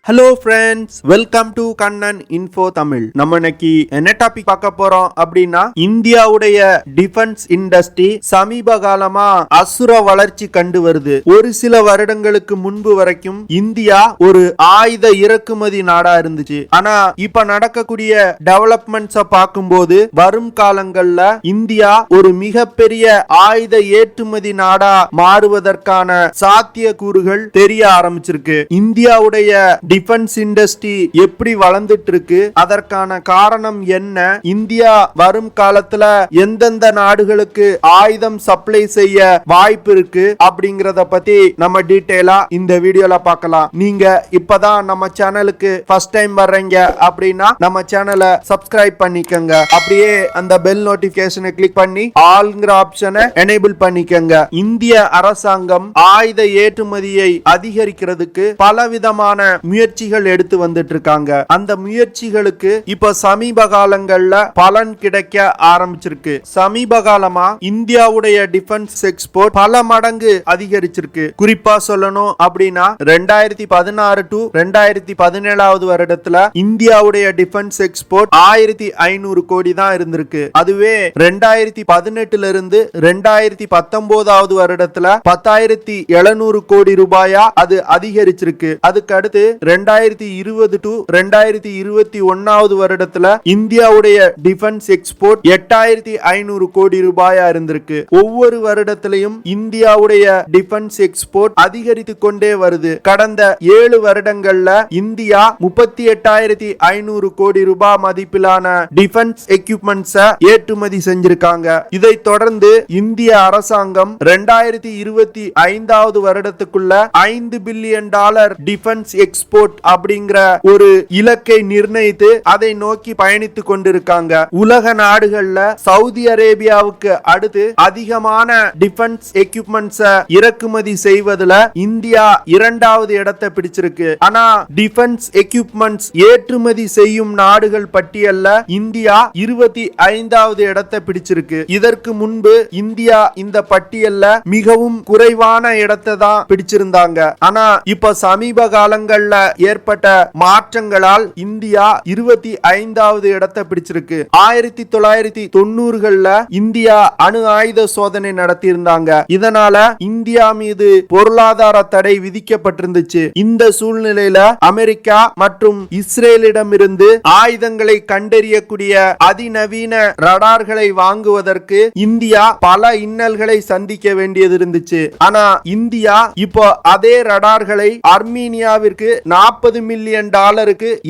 Hello friends, welcome to Kannan info Tamil. நம்ம இன்னைக்கு என்ன டாபிக் பார்க்க போறோம் அப்படின்னா, இந்தியாவுடைய டிஃபென்ஸ் இண்டஸ்ட்ரி சமீப காலமா அசுர வளர்ச்சி கண்டு வருது. ஒரு சில வருடங்களுக்கு முன்பு வரைக்கும் இந்தியா ஒரு ஆயுத இறக்குமதி நாடா இருந்துச்சு. ஆனா இப்ப நடக்கக்கூடிய டெவலப்மெண்ட்ஸ பார்க்கும்போது வரும் காலங்கள்ல இந்தியா ஒரு மிகப்பெரிய ஆயுத ஏற்றுமதி நாடா மாறுவதற்கான சாத்திய கூறுகள் தெரிய ஆரம்பிச்சிருக்கு. இந்தியாவுடைய டிஃபென்ஸ் இண்டஸ்ட்ரி எப்படி வளர்ந்துட்டு இருக்கு, அதற்கான காரணம் என்ன, இந்தியா வரும் காலத்துல எந்தெந்த நாடுகளுக்கு ஆயுதம் சப்ளை செய்ய வாய்ப்பு இருக்கு அப்படிங்கறத பத்தி நம்ம டீடைலா இந்த வீடியோல பார்க்கலாம். நீங்க இப்பதான் நம்ம சேனலுக்கு ஃபர்ஸ்ட் டைம் வர்றீங்க அப்படின்னா நம்ம சேனலை சப்ஸ்கிரைப் பண்ணிக்கங்க. அப்படியே அந்த பெல் நோட்டிபிகேஷனை கிளிக் பண்ணி ஆல்ங்கிற ஆப்ஷனை எனேபிள் பண்ணிக்கங்க. இந்திய அரசாங்கம் ஆயுத ஏற்றுமதியை அதிகரிக்கிறதுக்கு பலவிதமான முயற்சிகள் எடுத்து வந்துட்டு இருக்காங்க. அந்த முயற்சிகளுக்கு இப்ப சமீப காலங்கள்ல பலன் கிடைக்க ஆரம்பிச்சிருக்கு. சமீப காலமா இந்தியாவுடைய டிஃபென்ஸ் எக்ஸ்போர்ட் பல மடங்கு அதிகரிச்சிருக்கு. குறிப்பா சொல்லணும் அப்படின்னா 2016 டு 2017 வருடத்துல இந்தியாவுடைய டிஃபென்ஸ் எக்ஸ்போர்ட் 1500 கோடி தான் இருந்திருக்கு. அதுவே 2018 இருந்து 2019 வருடத்துல 10,700 கோடி ரூபாயா அது அதிகரிச்சிருக்கு. அதுக்கு அடுத்து 2020 டு 2021 வருடத்துல இந்தியாவுடைய டிஃபென்ஸ் எக்ஸ்போர்ட் 8,500 கோடி ரூபாயா இருந்திருக்கு. ஒவ்வொரு வருடத்திலையும் இந்தியாவுடைய டிஃபென்ஸ் எக்ஸ்போர்ட் அதிகரித்து கொண்டே வருது. கடந்த 7 வருடங்கள்ல இந்தியா 38,500 கோடி ரூபாய் மதிப்பிலான டிஃபென்ஸ் எக்யூப்மெண்ட்ஸ் ஏற்றுமதி செஞ்சிருக்காங்க. இதை தொடர்ந்து இந்திய அரசாங்கம் 2025 வருடத்துக்குள்ள $5 பில்லியன் டிஃபென்ஸ் எக்ஸ்போர்ட் அப்படிங்கிற ஒரு இலக்கை நிர்ணயித்து அதை நோக்கி பயணித்துக் கொண்டிருக்காங்க. உலக நாடுகள்ல சவுதி அரேபியாவுக்கு அடுத்து அதிகமான டிஃபென்ஸ் எக்யூப்மெண்ட்ஸ் இறக்குமதி செய்வதுல இந்தியா 2வது இடத்தை பிடிச்சிருக்கு. ஆனா டிஃபென்ஸ் எக்யூப்மெண்ட்ஸ் ஏற்றுமதி செய்யும் நாடுகள் பட்டியல்ல இந்தியா 25வது இடத்தை பிடிச்சிருக்கு. இதற்கு முன்பு இந்தியா இந்த பட்டியல்ல மிகவும் குறைவான இடத்தை தான் பிடிச்சிருந்தாங்க. ஆனா இப்ப சமீப காலங்கள்ல ஏற்பட்ட மாற்றங்களால் இந்தியா 25வது இடத்தை பிடிச்சிருக்கு. 1990கள்ல இந்தியா அணு ஆயுத சோதனை நடத்தி இருந்தாங்க. இதனால இந்தியா மீது பொருளாதார தடை விதிக்கப்பட்டிருந்துச்சு. இந்த சூழ்நிலையில அமெரிக்கா மற்றும் இஸ்ரேலிடமிருந்து ஆயுதங்களை கண்டறியக்கூடிய அதிநவீன ரடார்களை வாங்குவதற்கு இந்தியா பல இன்னல்களை சந்திக்க வேண்டியது இருந்துச்சு. ஆனா இந்தியா இப்போ அதே ரடார்களை அர்மீனியாவிற்கு $40 மில்லியன்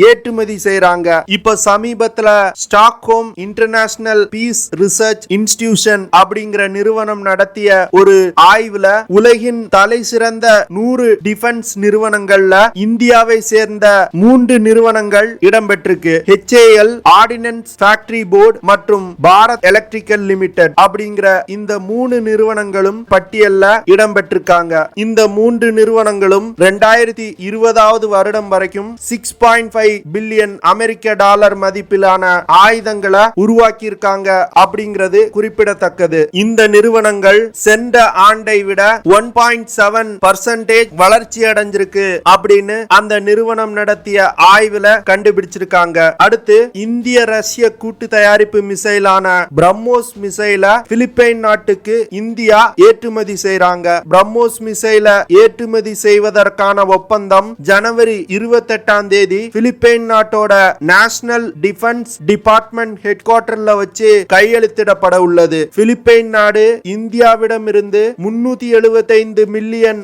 ஏற்றுமதி செய்றாங்க. இப்ப சமீபத்துல Stockholm International Peace Research Institution அப்படிங்கிற நிறுவனம் நடத்திய ஒரு ஆய்வுல உலகின் தலை சிறந்த 100 டிஃபென்ஸ் நிறுவனங்கள்ல இந்தியாவை சேர்ந்த 3 நிறுவனங்கள் இடம்பெற்றிருக்கு. HAL ஆர்டினன்ஸ் ஃபேக்டரி போர்டு மற்றும் பாரத் எலக்ட்ரிக்கல் லிமிடெட் அப்படிங்கிற இந்த 3 நிறுவனங்களும் பட்டியல்ல இடம்பெற்றிருக்காங்க. இந்த 3 நிறுவனங்களும் 2020 வருடம் வரைக்கும் $6.5 பில்லியன் மதிப்பிலான ஆயுதங்களை உருவாக்கி இருக்காங்க அப்படிங்கிறது இந்த நிறுவனங்கள் சென்ற ஆண்டை விட 1.7% வளர்ச்சி அடைஞ்சிருக்கு அப்படின்னு அந்த நிறுவனம் நடத்திய ஆய்வுல கண்டுபிடிச்சிருக்காங்க. அடுத்து இந்திய ரஷ்ய கூட்டு தயாரிப்பு மிசைலான பிரம்மோஸ் மிசைல பிலிப்பைன் நாட்டுக்கு இந்தியா ஏற்றுமதி செய்றாங்க. பிரம்மோஸ் மிசைல ஏற்றுமதி செய்வதற்கான ஒப்பந்தம் ஜனவரி 28ஆம் தேதி பிலிப்பைன் நாட்டோட நேஷனல் டிஃபென்ஸ் டிபார்ட்மெண்ட் ஹெட் குவார்டர்ல வச்சு கையெழுத்திடப்பட உள்ளது. பிலிப்பைன் நாடு இந்தியாவிடம் இருந்து $375 மில்லியன்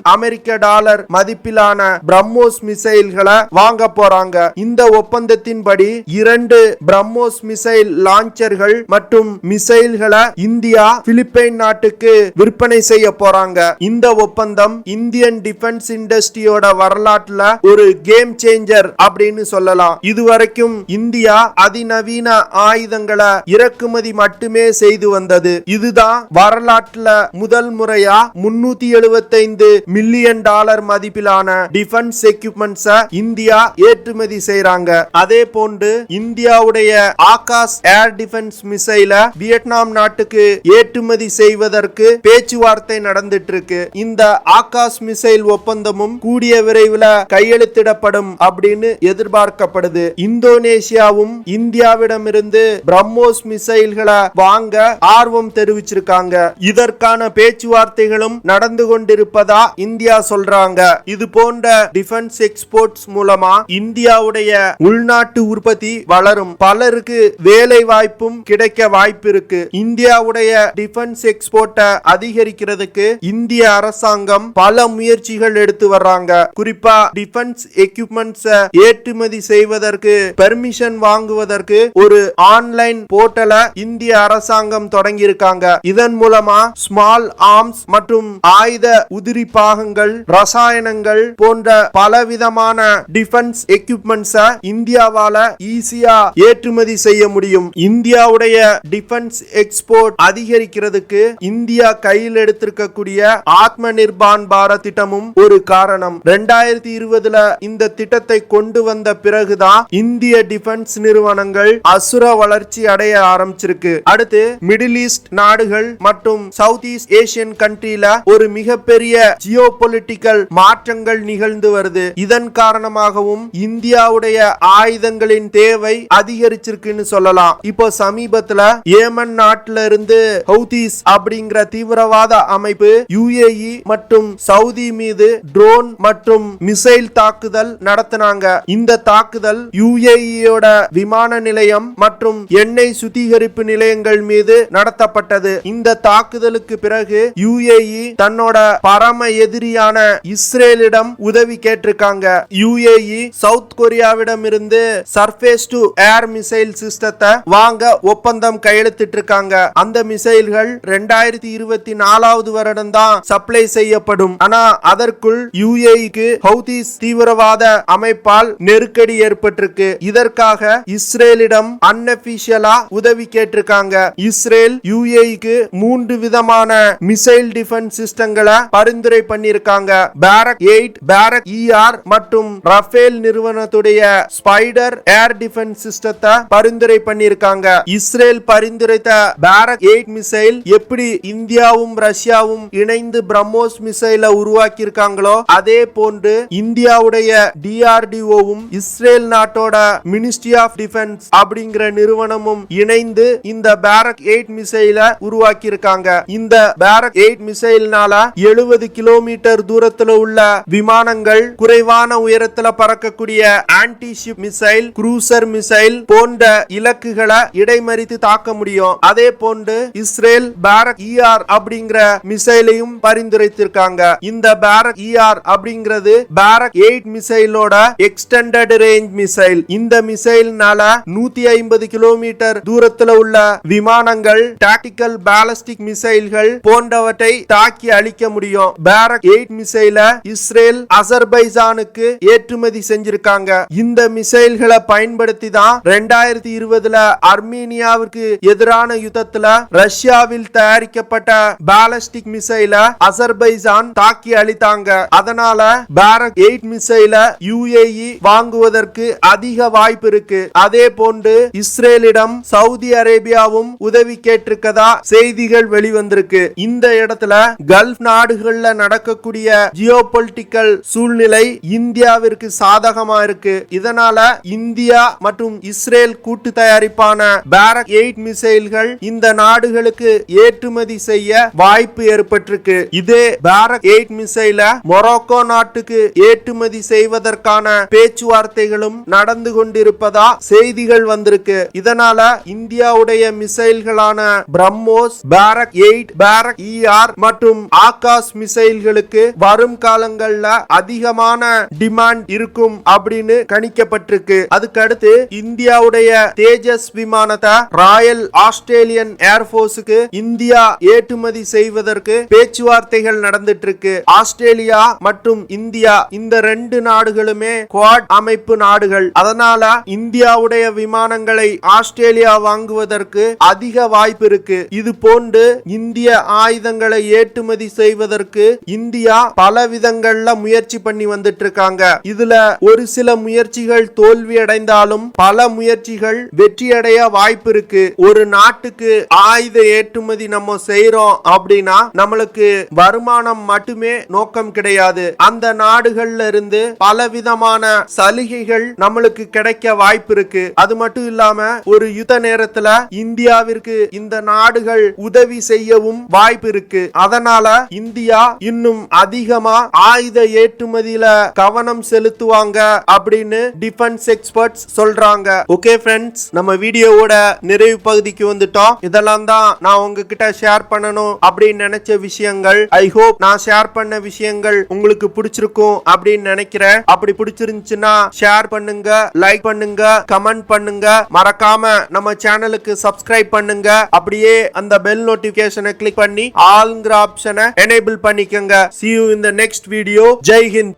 மதிப்பிலான பிரம்மோஸ் மிசைல்களை வாங்க போறாங்க. இந்த ஒப்பந்தத்தின்படி 2 பிரம்மோஸ் மிசைல் லான்ச்சர்கள் மற்றும் மிசைல்களை இந்தியா பிலிப்பைன் நாட்டுக்கு விற்பனை செய்ய போறாங்க. இந்த ஒப்பந்தம் இந்தியன் டிஃபென்ஸ் இண்டஸ்ட்ரியோட வரலாற்றுல ஒரு கேம் சேஞ்சர் அப்படின்னு சொல்லலாம். இதுவரைக்கும் இந்தியா அதிநவீன ஆயுதங்களை இறக்குமதி மட்டுமே செய்து வந்தது. இதுதான் வரலாற்றுல முதல் முறையா $375 மில்லியன் மதிப்பிலான டிஃபென்ஸ் எக்யூப்மெண்ட்ஸ் இந்தியா ஏற்றுமதி செய்றாங்க. அதே போன்று இந்தியாவுடைய ஆகாஷ் ஏர் டிஃபென்ஸ் மிசைல வியட்நாம் நாட்டுக்கு ஏற்றுமதி செய்வதற்கு பேச்சுவார்த்தை நடந்துட்டு இருக்கு. இந்த ஆகாஷ் மிசைல் ஒப்பந்தமும் கூடிய விரைவில் கையெழுத்து செலுத்திடப்படும் அப்படின்னு எதிர்பார்க்கப்படுது. இந்தோனேசியாவும் இந்தியாவிடமிருந்து பிரம்மோஸ் மிசைல்களை வாங்க ஆர்வம் தெரிவிச்சிருக்காங்க. இதற்கான பேச்சுவார்த்தைகளும் நடந்து கொண்டிருப்பதா இந்தியா சொல்றாங்க. இது போன்ற டிஃபென்ஸ் எக்ஸ்போர்ட்ஸ் மூலமா இந்தியாவுடைய உள்நாட்டு உற்பத்தி வளரும், பலருக்கு வேலை வாய்ப்பும் கிடைக்க வாய்ப்பு இருக்கு. இந்தியாவுடைய டிஃபென்ஸ் எக்ஸ்போர்ட்டை அதிகரிக்கிறதுக்கு இந்திய அரசாங்கம் பல முயற்சிகள் எடுத்து வர்றாங்க. குறிப்பா டிஃபென்ஸ் எக்யூப்மெண்ட்ஸ் ஏற்றுமதி செய்வதற்கு பெர்மிஷன் வாங்குவதற்கு ஒரு ஆன்லைன் போர்ட்டலை இந்திய அரசாங்கம் தொடங்கி இருக்காங்க. இதன் மூலமா ஸ்மால் ஆர்ம்ஸ் மற்றும் ஆயுத உதிரி பாகங்கள், ரசாயனங்கள் போன்ற பலவிதமான டிஃபென்ஸ் எக்யூப்மெண்ட்ஸ் இந்தியாவால ஈஸியா ஏற்றுமதி செய்ய முடியும். இந்தியாவுடைய டிஃபென்ஸ் எக்ஸ்போர்ட் அதிகரிக்கிறதுக்கு இந்தியா கையில் எடுத்திருக்கக்கூடிய ஆத்ம நிர்பான் பாரத் திட்டமும் ஒரு காரணம். 2020 இந்த திட்டத்தை கொண்டு வந்த பிறகுதான் இந்திய டிஃபென்ஸ் நிறுவனங்கள் அசுர வளர்ச்சி அடைய ஆரம்பிச்சிருக்கு. அடுத்து மிடில் ஈஸ்ட் நாடுகள் மற்றும் சவுத் ஈஸ்ட் ஏசியன் கண்ட்ரில ஒரு மிகப்பெரிய ஜியோபொலிட்டிக்கல் மாற்றங்கள் நிகழ்ந்து வருது. இதன் காரணமாகவும் இந்தியாவுடைய ஆயுதங்களின் தேவை அதிகரிச்சிருக்குன்னு சொல்லலாம். இப்போ சமீபத்துல ஏமன் நாட்டில இருந்து ஹவுதீஸ் அப்படிங்கிற தீவிரவாத அமைப்பு UAE மற்றும் சவுதி மீது ட்ரோன் மற்றும் மிசைல் தாக்குதல் நடத்தினாங்க. இந்த தாக்குதல் UAE-யோட விமான நிலையம் மற்றும் எண்ணெய் சுத்திகரிப்பு நிலையங்கள் மீது நடத்தப்பட்டது. இந்த தாக்குதலுக்கு பிறகு UAE தன்னோட பரம எதிரியான இஸ்ரேலிடம் உதவி கேட்டிருக்காங்க. UAE சவுத் கொரியாவிடம் இருந்து சர்ஃபேஸ் டு ஏர் மிசைல் சிஸ்டத்தை வாங்க ஒப்பந்தம் கையெழுத்திட்டு இருக்காங்க. அந்த மிசைல்கள் 2024 வருடம் தான் சப்ளை செய்யப்படும். ஆனா அதற்குள் UAE-க்கு ஹவுதீஸ் தீவிரவாத அமைப்பால் நெருக்கடி ஏற்பட்டிருக்கு. இதற்காக இஸ்ரேலிடம் அன்அபிஷியலா உதவி கேட்டிருக்காங்க. இஸ்ரேல் UAE-க்கு 3 விதமான மிசைல் டிஃபென்ஸ் சிஸ்டங்களை பரிந்துரை பண்ணிருக்காங்க. பாரக் 8, பாரக் ER மற்றும் ரஃபேல் நிறுவனத்துடைய ஸ்பைடர் ஏர் டிஃபென்ஸ் சிஸ்டத்தை பரிந்துரை பண்ணிருக்காங்க. இஸ்ரேல் பரிந்துரைத்த பாரக் 8 மிசைல் எப்படி இந்தியாவும் ரஷ்யாவும் இணைந்து பிரம்மோஸ் மிசைலை உருவாக்கி இருக்காங்களோ அதே போன்று இந்தியாவுடைய DRDO-வும் இஸ்ரேல் நாட்டோட மினிஸ்ட்ரி ஆஃப் டிஃபென்ஸ் அப்படிங்கிற நிறுவனமும் இணைந்து இந்த பாரக் 8 மிசைலை உருவாக்கி இருக்காங்க. இந்த பாரக் 8 மிசைல்னால 70 கிலோமீட்டர் தூரத்துல உள்ள விமானங்கள், குறைவான உயரத்துல பறக்கக்கூடிய anti ship missile, cruiser missile போன்ற இலக்குகளை இடைமறித்து தாக்க முடியும். அதே போன்று இஸ்ரேல் பாரக் ER அப்படிங்கிற மிசைலையும் பரிந்துரைத்திருக்காங்க. இந்த பாரக் ER அப்படிங்கிறது பாரக் 8 மிசைலோட எக்ஸ்டெண்டட் ரேஞ்ச் மிசைல். இந்த மிசைல்னால 150 கிலோமீட்டர் தூரத்துல உள்ள விமானங்கள், டாக்டிக்கல் பாலிஸ்டிக் மிசைல்கள் போன்றவற்றை தாக்கி அழிக்க முடியும். பாரக் 8 மிசைல இஸ்ரேல் அசர்பைஜானுக்கு ஏற்றுமதி செஞ்சிருக்காங்க. இந்த மிசைல்களை பயன்படுத்தி தான் 2020 அர்மீனியாவுக்கு எதிரான யுத்தத்துல ரஷ்யாவில் தயாரிக்கப்பட்ட பாலிஸ்டிக் மிசைல அசர்பைஜான் தாக்கி அழித்தாங்க. அதனால பாரக் 8 மிசைல UAE வாங்குவதற்கு அதிக வாய்ப்பு இருக்கு. அதே போன்று இஸ்ரேலிடம் சவுதி அரேபியாவும் உதவி கேட்டிருக்கதா செய்திகள் வெளிவந்திருக்கு. இந்த இடத்துல கல்ஃப் நாடுகள்ல நடக்கக்கூடிய ஜியோபொலிட்டிக்கல் சூழ்நிலை இந்தியாவிற்கு சாதகமா இருக்கு. இதனால இந்தியா மற்றும் இஸ்ரேல் கூட்டு தயாரிப்பான பாரக் 8 மிசைல்கள் இந்த நாடுகளுக்கு ஏற்றுமதி செய்ய வாய்ப்பு ஏற்பட்டிருக்கு. இதே பாரக் 8 மிசைல மொரோக்கோ நாட்டுக்கு ஏற்றுமதி செய்வதற்கான பேச்சுவார்த்தைகளும் நடந்து கொண்டிருப்பதா செய்திகள் வந்திருக்கு. இதனால இந்தியாவுடைய மிசைல்களான பிரம்மோஸ், பாரக் 8, பாரக் ER மற்றும் ஆகாஷ் மிசைல்களுக்கு வரும் காலங்கள்ல அதிகமான டிமாண்ட் இருக்கும் அப்படின்னு கணிக்கப்பட்டிருக்கு. அதுக்கடுத்து இந்தியாவுடைய தேஜஸ் விமானத்தை ராயல் ஆஸ்திரேலியன் ஏர்போர்ஸுக்கு இந்தியா ஏற்றுமதி செய்வதற்கு பேச்சுவார்த்தைகள் நடந்துட்டு இருக்கு. ஆஸ்திரேலியா மற்றும் இந்தியா இந்த 2 நாடுகளுமே குவாட் அமைப்பு நாடுகள். அதனால இந்தியாவுடைய விமானங்களை ஆஸ்திரேலியா வாங்குவதற்கு அதிக வாய்ப்பு இருக்கு. இது போன்று இந்திய ஆயுதங்களை ஏற்றுமதி செய்வதற்கு இந்தியா பல விதங்கள்ல முயற்சி பண்ணி வந்துட்டு இருக்காங்க. இதுல ஒரு சில முயற்சிகள் தோல்வி அடைந்தாலும் பல முயற்சிகள் வெற்றியடைய வாய்ப்பு இருக்கு. ஒரு நாட்டுக்கு ஆயுத ஏற்றுமதி நம்ம செய்யறோம் அப்படின்னா நம்மளுக்கு வருமானம் மட்டுமே நோக்கம் கிடையாது. அந்த நாடுகள்ல இருந்து பலவிதமான சலுகைகள் நம்மளுக்கு கிடைக்க வாய்ப்பு இருக்கு. அது மட்டும் இல்லாம ஒரு யுத்த நேரத்துல இந்தியாவிற்கு இந்த நாடுகள் உதவி செய்யவும் வாய்ப்பு இருக்கு. அதனால இந்தியா இன்னும் அதிகமா ஆயுத ஏற்றுமதியில கவனம் செலுத்துவாங்க அப்படின்னு டிஃபென்ஸ் எக்ஸ்பர்ட்ஸ் சொல்றாங்க. ஓகே ஃப்ரெண்ட்ஸ், நம்ம வீடியோவோட நிறைவு பகுதிக்கு வந்துட்டோம். இதெல்லாம் தான் நான் உங்ககிட்ட ஷேர் பண்ணணும் அப்படின்னு நினைச்ச விஷயங்கள். ஐ ஹோப் நான் ஷேர் பண்ண விஷயங்கள் உங்களுக்கு பிடிச்சிருக்கும் அப்படின்னு நினைக்கிறேன். அப்படி பிடிச்சிருந்துச்சுன்னா ஷேர் பண்ணுங்க, லைக் பண்ணுங்க, கமெண்ட் பண்ணுங்க. மறக்காம நம்ம சேனலுக்கு சப்ஸ்கிரைப் பண்ணுங்க. அப்படியே அந்த பெல் நோட்டிபிகேஷனை கிளிக் பண்ணி ஆல்ங்கிற ஆப்ஷனை எனேபிள் பண்ணிக்கங்க. See you in the next video. Jai Hind.